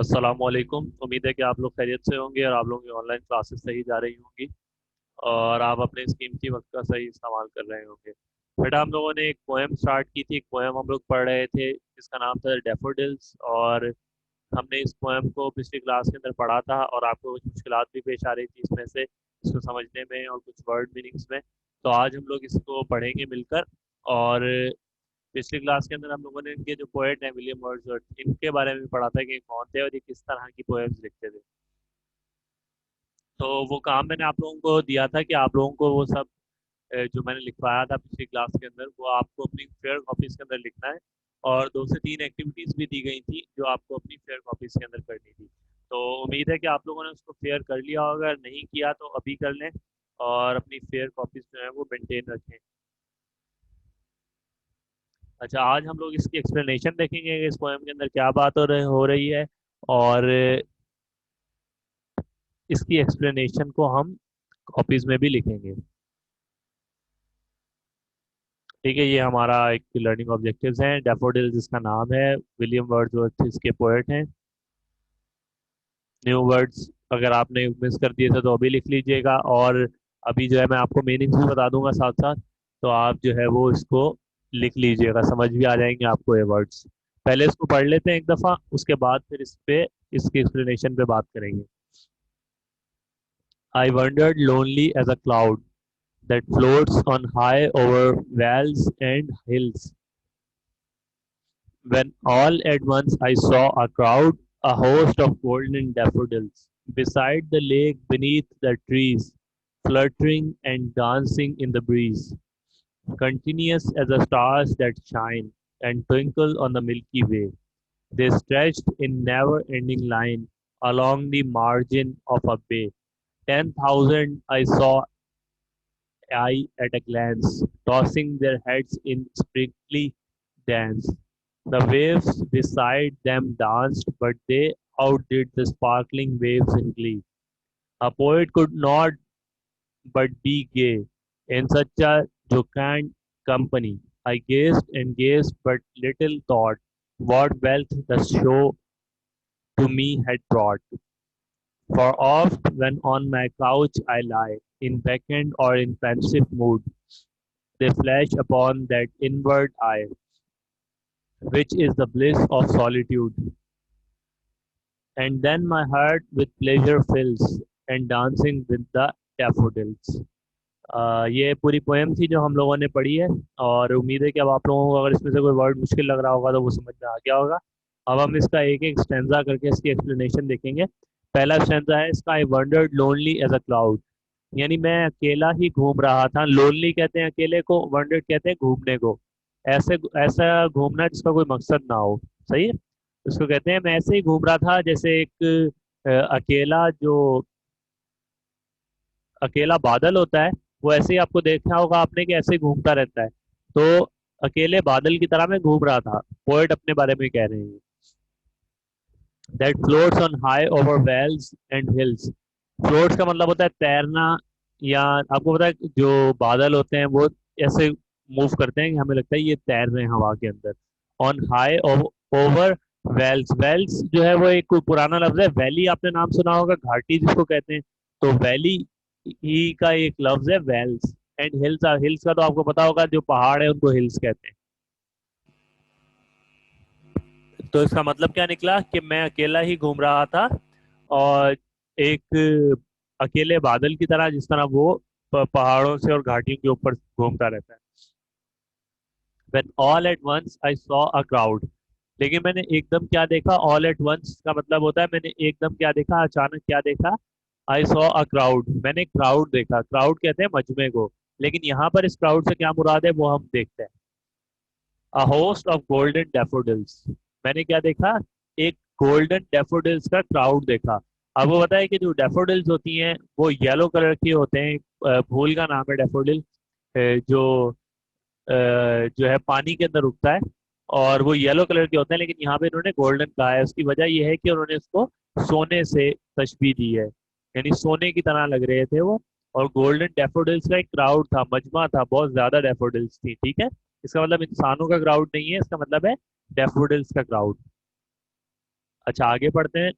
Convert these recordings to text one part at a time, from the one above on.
अस्सलामुअलैकुम। उम्मीद है कि आप लोग खैरियत से होंगे और आप लोगों की ऑनलाइन क्लासेस सही जा रही होंगी और आप अपने इस कीमती वक्त का सही इस्तेमाल कर रहे होंगे। बेटा, हम लोगों ने एक पोएम स्टार्ट की थी। एक पोएम हम लोग पढ़ रहे थे जिसका नाम था डैफोडिल्स, और हमने इस पोएम को पिछली क्लास के अंदर पढ़ा था और आपको कुछ मुश्किलात भी पेश आ रही थी इसमें से, इसको समझने में और कुछ वर्ड मीनिंग्स में। तो आज हम लोग इसको पढ़ेंगे मिलकर। और पिछली क्लास के अंदर हम लोगों ने इनके जो पोएट हैं विलियम वर्ड्सवर्थ, इनके बारे में भी पढ़ा था कि कौन थे और ये किस तरह की पोएम्स लिखते थे। तो वो काम मैंने आप लोगों को दिया था कि आप लोगों को वो सब जो मैंने लिखवाया था पिछली क्लास के अंदर, वो आपको अपनी फेयर कॉपीज के अंदर लिखना है। और 2 से 3 एक्टिविटीज भी दी गई थी जो आपको अपनी फेयर कॉपीज के अंदर करनी थी। तो उम्मीद है कि आप लोगों ने उसको फेयर कर लिया होगा, अगर नहीं किया तो अभी कर लें और अपनी फेयर कॉपीज जो है वो मेंटेन रखें। अच्छा, आज हम लोग इसकी एक्सप्लेनेशन देखेंगे कि इस पोएम के अंदर क्या बात हो रही है, और इसकी एक्सप्लेनेशन को हम कॉपीज में भी लिखेंगे। ठीक है, ये हमारा एक लर्निंग ऑब्जेक्टिव्स हैं। डैफोडिल्स इसका नाम है, विलियम वर्ड्सवर्थ इसके पोएट हैं। न्यू वर्ड्स अगर आपने मिस कर दिए थे तो अभी लिख लीजिएगा, और अभी जो है मैं आपको मीनिंग्स भी बता दूंगा साथ साथ, तो आप जो है वो इसको लिख लीजिएगा, समझ भी आ जाएंगे आपको ये वर्ड्स। पहले इसको पढ़ लेते हैं एक दफ़ा, उसके बाद फिर इस पे इसकी एक्सप्लेनेशन पे बात करेंगे। I wandered lonely as a cloud that floats on high over vales and hills, when all at once I saw a crowd, a host of golden daffodils, beside the lake beneath the trees, fluttering and dancing in the breeze, continuous as the stars that shine and twinkle on the Milky Way. They stretched in never-ending line along the margin of a bay. 10,000 I saw eye at a glance, tossing their heads in sprightly dance. The waves beside them danced, but they outdid the sparkling waves in glee. A poet could not but be gay in such a jocund company. I gazed and gazed, but little thought what wealth the show to me had brought. For oft, when on my couch I lie, in vacant or in pensive mood, they flash upon that inward eye, which is the bliss of solitude. And then my heart with pleasure fills, and dancing with the daffodils. ये पूरी poem थी जो हम लोगों ने पढ़ी है, और उम्मीद है कि अब आप लोगों को अगर इसमें से कोई वर्ड मुश्किल लग रहा होगा तो वो समझ में आ गया होगा। अब हम इसका एक एक स्टेंजा करके इसकी एक्सप्लेनेशन देखेंगे। पहला स्टेंजा है इसका, I wandered lonely as a cloud, यानी मैं अकेला ही घूम रहा था। लोनली कहते हैं अकेले को, वंडर्ड कहते हैं घूमने को। ऐसे ऐसा घूमना जिसका कोई मकसद ना हो, सही है। उसको कहते हैं मैं ऐसे ही घूम रहा था जैसे एक अकेला जो अकेला बादल होता है, वो ऐसे ही आपको देखा होगा आपने कि ऐसे ही घूमता रहता है। तो अकेले बादल की तरह मैं घूम रहा था, पोएट अपने बारे में कह रहे हैं। That floats on high over vales and hills. Floats का मतलब होता है तैरना, या आपको पता है जो बादल होते हैं वो ऐसे मूव करते हैं कि हमें लगता है ये तैर रहे हैं हवा के अंदर। On high over vales, vales जो है वो एक कोई पुराना लफ्ज है। वैली आपने नाम सुना होगा, घाटी जिसको कहते हैं, तो वैली ही का एक लफ्ज है वेल्स। एंड हिल्स, हिल्स का तो आपको पता होगा जो पहाड़ है उनको हिल्स कहते हैं। तो इसका मतलब क्या निकला कि मैं अकेला ही घूम रहा था, और एक अकेले बादल की तरह, जिस तरह वो पहाड़ों से और घाटियों के ऊपर घूमता रहता है। When all at once I saw a crowd, लेकिन मैंने एकदम क्या देखा। ऑल एट वंस का मतलब होता है मैंने एकदम क्या देखा, अचानक क्या देखा। आई सॉ अ क्राउड, मैंने क्राउड देखा। क्राउड कहते हैं मजमे को, लेकिन यहाँ पर इस क्राउड से क्या मुराद है वो हम देखते हैं। A host of golden daffodils, मैंने क्या देखा, एक गोल्डन डेफोडिल्स का क्राउड देखा। अब वो बताया कि जो डेफोडिल्स होती हैं वो येलो कलर की होते हैं। फूल का नाम है डेफोडिल, जो जो है पानी के अंदर उगता है, और वो येलो कलर के होते हैं, लेकिन यहाँ पे इन्होंने गोल्डन कहा है। उसकी वजह यह है कि उन्होंने इसको सोने से तशबीह दी है, यानी सोने की तरह लग रहे थे वो। और गोल्डन डेफोडिल्स का एक क्राउड था, मजमा था, बहुत ज्यादा डेफोडिल्स थी। ठीक है, इसका मतलब इंसानों का क्राउड नहीं है, इसका मतलब है डेफोडिल्स का क्राउड। अच्छा आगे पढ़ते हैं।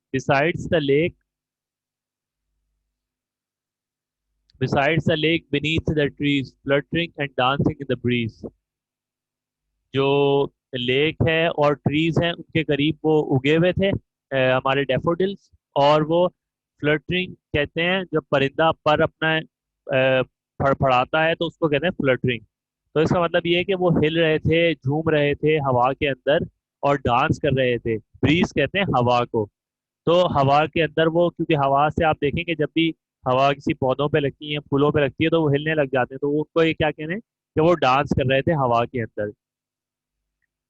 Besides the lake beneath the trees, fluttering and dancing in the breeze. जो लेक है और ट्रीज हैं उनके करीब वो उगे हुए थे हमारे डेफोडिल्स। और वो फ्लटरिंग कहते हैं, जब परिंदा पर अपना फड़फड़ाता है तो उसको कहते हैं फ्लटरिंग। तो इसका मतलब ये है कि वो हिल रहे थे, झूम रहे थे हवा के अंदर और डांस कर रहे थे। ब्रीज कहते हैं हवा को। तो हवा के अंदर वो, क्योंकि हवा से आप देखेंगे जब भी हवा किसी पौधों पे लगती है, फूलों पे लगती है, तो वो हिलने लग जाते हैं, तो वो उनको ये क्या कहते हैं कि वो डांस कर रहे थे हवा के अंदर।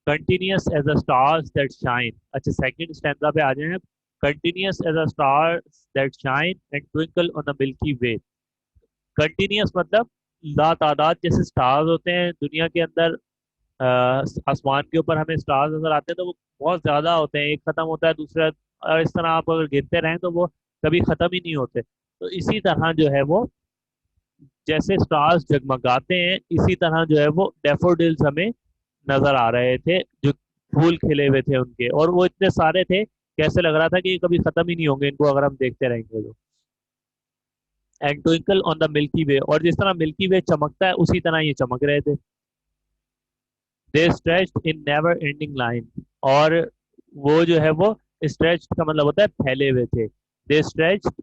Continuous as a stars that shine. अच्छा सेकंड स्टैंजा पे आ जाए। Continuous as a stars that shine and twinkle on the milky Way. Continuous मतलब लातादाद जैसे स्टार्स होते हैं दुनिया के अंदर, अ, आसमान के ऊपर हमें स्टार्स नजर आते हैं, तो वो बहुत ज्यादा होते हैं, एक खत्म होता है दूसरा, और इस तरह आप अगर गिनते रहें तो वो कभी खत्म ही नहीं होते। तो इसी तरह जो है वो, जैसे स्टार्स जगमगाते हैं, इसी तरह जो है वो डेफोडिल्स हमें नजर आ रहे थे, जो फूल खिले हुए थे उनके, और वो इतने सारे थे कि ऐसे लग रहा था कि ये कभी खत्म ही नहीं होंगे इनको अगर हम देखते रहेंगे तो। And twinkle on the milky way, और जिस तरह मिल्की वे चमकता है उसी तरह ये चमक रहे थे। They stretched in never ending line. और वो जो है वो, स्ट्रेच्ड का मतलब होता है फैले हुए थे। They stretched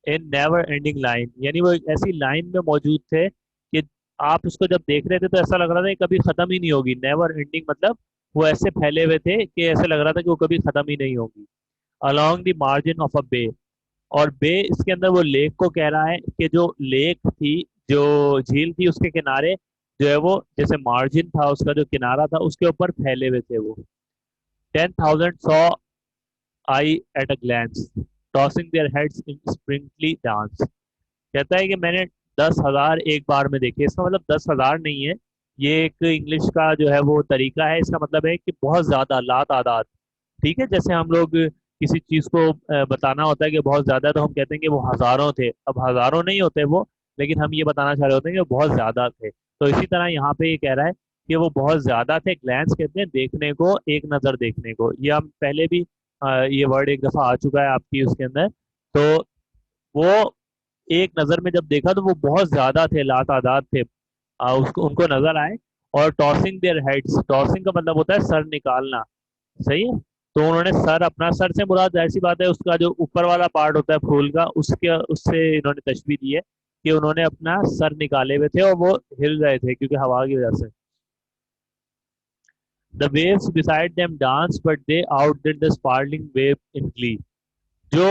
in never ending line, यानी वो एक ऐसी लाइन में मौजूद थे कि आप उसको जब देख रहे थे तो ऐसा लग रहा था कि कभी खत्म ही नहीं होगी। नेवर एंडिंग मतलब वो ऐसे फैले हुए थे कि ऐसे लग रहा था कि वो कभी खत्म ही नहीं होगी। Along the margin of a bay. और बे इसके अंदर वो लेक को कह रहा है कि जो लेक थी, जो झील थी, उसके किनारे जो है वो, जैसे मार्जिन था उसका, जो किनारा था उसके ऊपर फैले हुए थे वो। 10,000 saw I at a glance tossing their heads in sprightly dance. कहता है कि मैंने 10,000 एक बार में देखे। इसका मतलब 10,000 नहीं है, ये एक इंग्लिश का जो है वो तरीका है। इसका मतलब है कि बहुत ज्यादा, लातादाद। ठीक है, जैसे हम लोग किसी चीज को बताना होता है कि बहुत ज्यादा है, तो हम कहते हैं कि वो हजारों थे। अब हजारों नहीं होते वो, लेकिन हम ये बताना चाह रहे होते हैं कि वो बहुत ज्यादा थे। तो इसी तरह यहाँ पे ये कह रहा है कि वो बहुत ज्यादा थे। ग्लैंस कहते हैं देखने को, एक नजर देखने को। ये हम पहले भी ये वर्ड एक दफा आ चुका है आपकी उसके अंदर। तो वो एक नजर में जब देखा तो वो बहुत ज्यादा थे, लातादाद थे, उसको उनको नजर आए। और टॉसिंग देयर हेड्स, टॉसिंग का मतलब होता है सर निकालना। सही है। तो उन्होंने सर, अपना सर से मुराद जाहिर सी बात है उसका जो ऊपर वाला पार्ट होता है फूल का, उसके उससे इन्होंने तशबीह दी है कि उन्होंने अपना सर निकाले हुए थे और वो हिल रहे थे क्योंकि हवा की वजह से। The waves beside them dance but they outdid the sparkling wave in glee. जो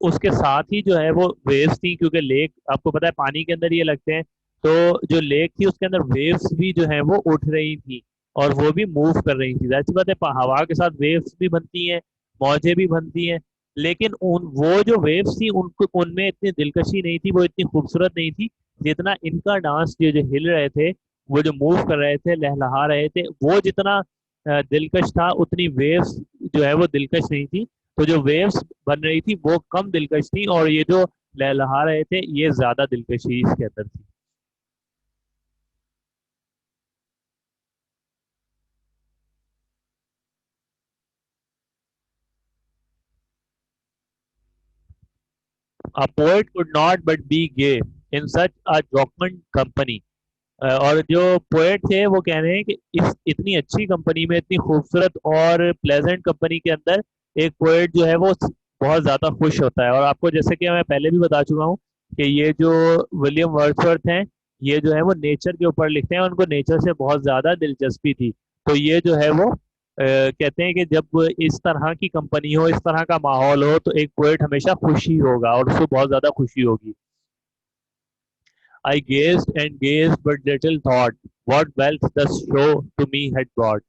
उसके साथ ही जो है वो वेव्स थी, क्योंकि लेक आपको पता है पानी के अंदर ये लगते हैं। तो जो लेक थी उसके अंदर वेव्स भी जो है वो उठ रही थी और वो भी मूव कर रही थी। ऐसी बात है, हवा के साथ वेव्स भी बनती हैं, मौजें भी बनती हैं। लेकिन उन वो जो वेव्स थी उनको, उनमें इतनी दिलकशी नहीं थी, वो इतनी खूबसूरत नहीं थी जितना इनका डांस, जो जो हिल रहे थे, वो जो मूव कर रहे थे, लहलहा रहे थे, वो जितना दिलकश था, उतनी वेव्स जो है वो दिलकश नहीं थी। तो जो वेव्स बन रही थी वो कम दिलकश थी, और ये जो लहलहा रहे थे ये ज्यादा दिलकशी इसके अंदर थी। A poet could not but be gay in such a jocund company. और जो पोएट थे वो कह रहे हैं कि इस इतनी अच्छी कंपनी में, इतनी खूबसूरत और प्लेजेंट कंपनी के अंदर, एक पोएट जो है वो बहुत ज्यादा खुश होता है। और आपको जैसे कि मैं पहले भी बता चुका हूँ कि ये जो विलियम वर्ड्सवर्थ हैं, ये जो है वो नेचर के ऊपर लिखते हैं, उनको नेचर से बहुत ज्यादा दिलचस्पी थी। तो ये जो है वो कहते हैं कि जब इस तरह की कंपनी हो, इस तरह का माहौल हो, तो एक पोएट हमेशा खुशी होगा और उसको बहुत ज्यादा खुशी होगी। I gazed and gazed but little thought what wealth the show to me had brought।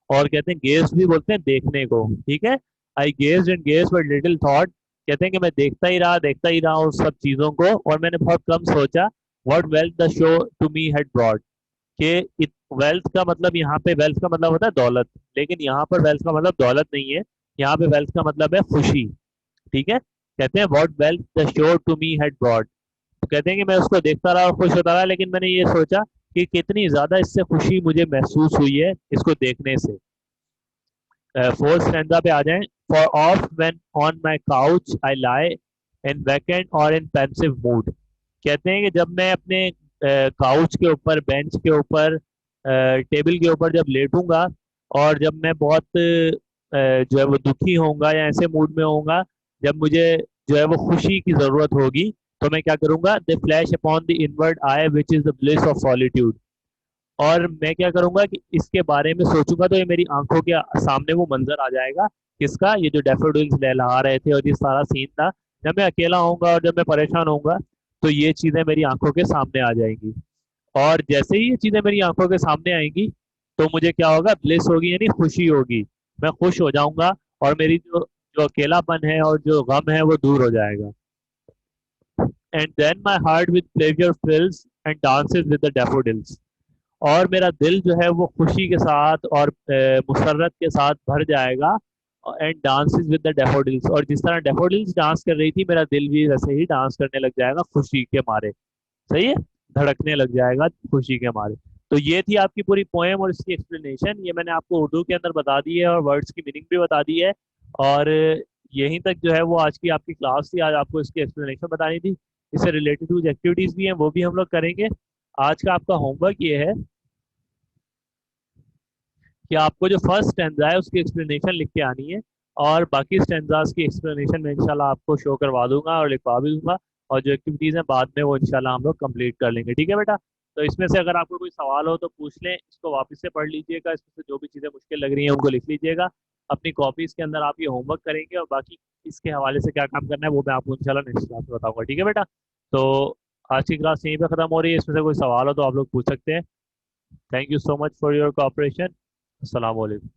और कहते हैं गेज भी बोलते हैं देखने को, ठीक है। I gaze and gaze but little thought, कहते हैं कि मैं देखता ही रहा उन सब चीजों को, और मैंने बहुत कम सोचा। What wealth the show to me had brought, कि वेल्थ का मतलब, यहाँ पे वेल्थ का मतलब होता है दौलत, लेकिन यहाँ पर वेल्थ का मतलब दौलत नहीं है। यहाँ पे वेल्थ का मतलब है खुशी। ठीक है, कहते हैं what wealth the show to me had brought. तो कहते हैं कि मैं उसको देखता रहा और खुश होता रहा, लेकिन मैंने ये सोचा कि कितनी ज्यादा इससे खुशी मुझे महसूस हुई है इसको देखने से। फोर्थ स्टैंजा पे आ जाएं। For of when on my couch I lie in vacant और इन पेंसिव मूड। कहते हैं कि जब मैं अपने काउच के ऊपर, बेंच के ऊपर, टेबल के ऊपर जब लेटूंगा, और जब मैं बहुत जो है वो दुखी होऊंगा या ऐसे मूड में होऊंगा जब मुझे जो है वो खुशी की जरूरत होगी, तो मैं क्या करूंगा, the flash upon the inward I which is the bliss of solitude. और मैं क्या करूंगा कि इसके बारे में सोचूंगा तो ये मेरी आंखों के सामने वो मंजर आ जाएगा। किसका? ये जो डैफोडिल्स लहलहा रहे थे और ये सारा सीन था, जब मैं अकेला होऊंगा और जब मैं परेशान होऊंगा, तो ये चीजें मेरी आंखों के सामने आ जाएंगी। और जैसे ही ये चीजें मेरी आंखों के सामने आएंगी, तो मुझे क्या होगा, ब्लिस होगी यानी खुशी होगी। मैं खुश हो जाऊंगा और मेरी जो जो अकेलापन है और जो गम है वो दूर हो जाएगा। And then my heart with pleasure fills and dances with the daffodils. और मेरा दिल जो है वो खुशी के साथ और मुसर्रत के साथ भर जाएगा। And dances with the daffodils, और जिस तरह डैफोडिल्स डांस कर रही थी, मेरा दिल भी वैसे ही डांस करने लग जाएगा खुशी के मारे। सही है, धड़कने लग जाएगा खुशी के मारे। तो ये थी आपकी पूरी पोएम और इसकी एक्सप्लेनेशन। ये मैंने आपको उर्दू के अंदर बता दी है और वर्ड्स की मीनिंग भी बता दी है। और यहीं तक जो है वो आज की आपकी क्लास थी। आज आपको इसकी एक्सप्लेनेशन बतानी थी। इससे रिलेटेड कुछ एक्टिविटीज भी हैं, वो भी हम लोग करेंगे। आज का आपका होमवर्क ये है कि आपको जो फर्स्ट स्टैंजा है उसकी एक्सप्लेनेशन लिख के आनी है। और बाकी स्टैंजास की एक्सप्लेनेशन मैं इंशाल्लाह आपको शो करवा दूंगा और लिखवा भी दूंगा। और जो एक्टिविटीज़ हैं बाद में वो इंशाल्लाह हम लोग कंप्लीट कर लेंगे। ठीक है बेटा? तो इसमें से अगर आपको कोई सवाल हो तो पूछ लें, इसको वापस से पढ़ लीजिएगा, इसमें से जो भी चीज़ें मुश्किल लग रही हैं उनको लिख लीजिएगा। अपनी कॉपीज़ के अंदर आप ये होमवर्क करेंगे और बाकी इसके हवाले से क्या काम करना है वो मैं आपको इंशाल्लाह नेक्स्ट क्लास में बताऊंगा। ठीक है बेटा? तो आज की क्लास यहीं पे ख़त्म हो रही है। इसमें से कोई सवाल हो तो आप लोग पूछ सकते हैं। Thank you so much for your cooperation. अस्सलाम वालेकुम।